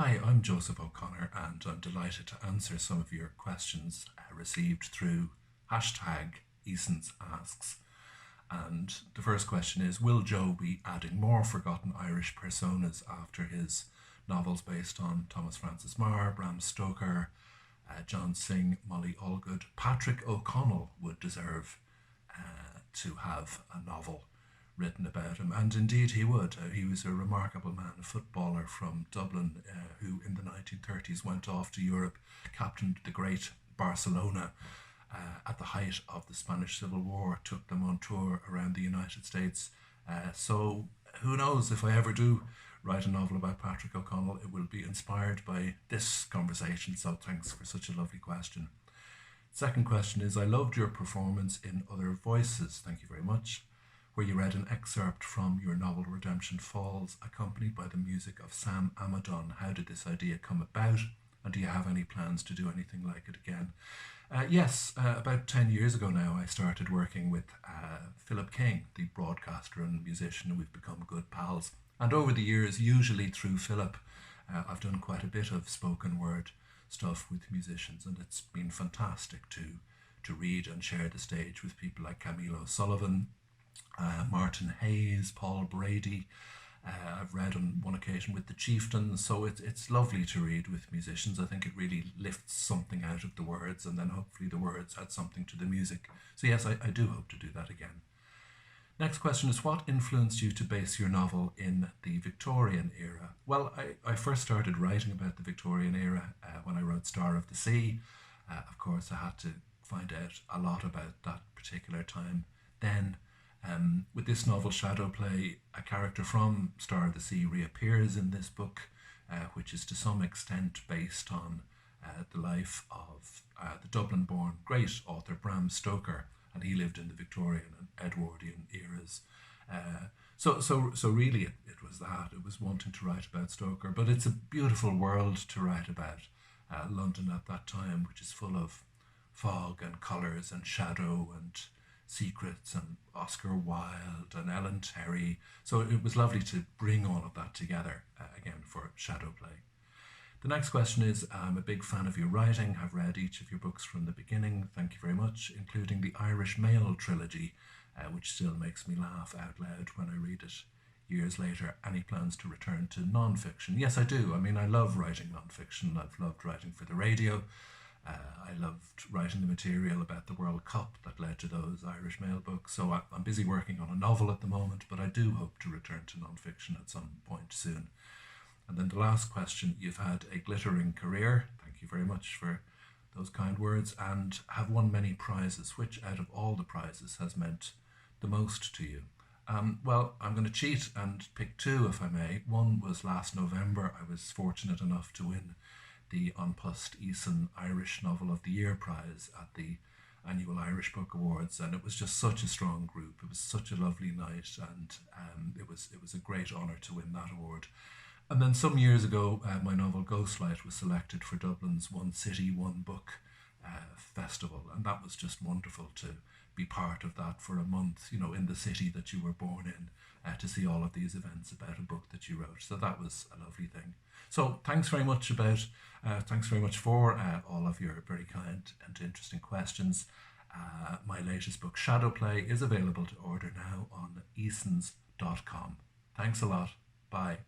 Hi, I'm Joesph O'Connor, and I'm delighted to answer some of your questions received through hashtag Easons Asks. And the first question is, will Joe be adding more forgotten Irish personas after his novels based on Thomas Francis Meagher, Bram Stoker, John Synge, Molly Allgood? Patrick O'Connell would deserve to have a novel written about him, and indeed he would. He was a remarkable man, a footballer from Dublin who in the 1930s went off to Europe, captained the great Barcelona at the height of the Spanish Civil War, took them on tour around the United States. So who knows, if I ever do write a novel about Patrick O'Connell, it will be inspired by this conversation. So thanks for such a lovely question. Second question is, I loved your performance in Other Voices. Thank you very much, where you read an excerpt from your novel Redemption Falls, accompanied by the music of Sam Amadon. How did this idea come about, and do you have any plans to do anything like it again? Yes, about 10 years ago now, I started working with Philip King, the broadcaster and musician, and we've become good pals. And over the years, usually through Philip, I've done quite a bit of spoken word stuff with musicians, and it's been fantastic to read and share the stage with people like Camille O'Sullivan, Martin Hayes, Paul Brady. I've read on one occasion with the Chieftains, so it's lovely to read with musicians. I think it really lifts something out of the words, and then hopefully the words add something to the music. So yes, I do hope to do that again. Next question is, what influenced you to base your novel in the Victorian era? Well, I first started writing about the Victorian era when I wrote Star of the Sea. Of course, I had to find out a lot about that particular time then. With this novel, Shadowplay, a character from Star of the Sea reappears in this book, which is to some extent based on the life of the Dublin-born great author Bram Stoker, and he lived in the Victorian and Edwardian eras. So really it was that. It was wanting to write about Stoker, but it's a beautiful world to write about. London at that time, which is full of fog and colours and shadow and secrets and Oscar Wilde and Ellen Terry. So it was lovely to bring all of that together again for Shadowplay. The next question is, I'm a big fan of your writing. I've read each of your books from the beginning. Thank you very much, including the Irish Mail trilogy, which still makes me laugh out loud when I read it years later. Any plans to return to non-fiction? Yes, I do. I mean, I love writing non-fiction. I've loved writing for the radio. I loved writing the material about the World Cup that led to those Irish Mail books. So I'm busy working on a novel at the moment, but I do hope to return to non-fiction at some point soon. And then the last question, you've had a glittering career. Thank you very much for those kind words, and have won many prizes. Which out of all the prizes has meant the most to you? Well, I'm going to cheat and pick two, if I may. One was last November. I was fortunate enough to win the An Post Easons Irish Novel of the Year prize at the annual Irish Book Awards, and it was just such a strong group. It was such a lovely night, and it was a great honour to win that award. And then some years ago, my novel Ghostlight was selected for Dublin's One City, One Book festival, and that was just wonderful to be part of that for a month, you know, in the city that you were born in, to see all of these events about a book that you wrote. So that was a lovely thing. So thanks very much for all of your very kind and interesting questions. My latest book, Shadowplay, is available to order now on easons.com. Thanks a lot. Bye.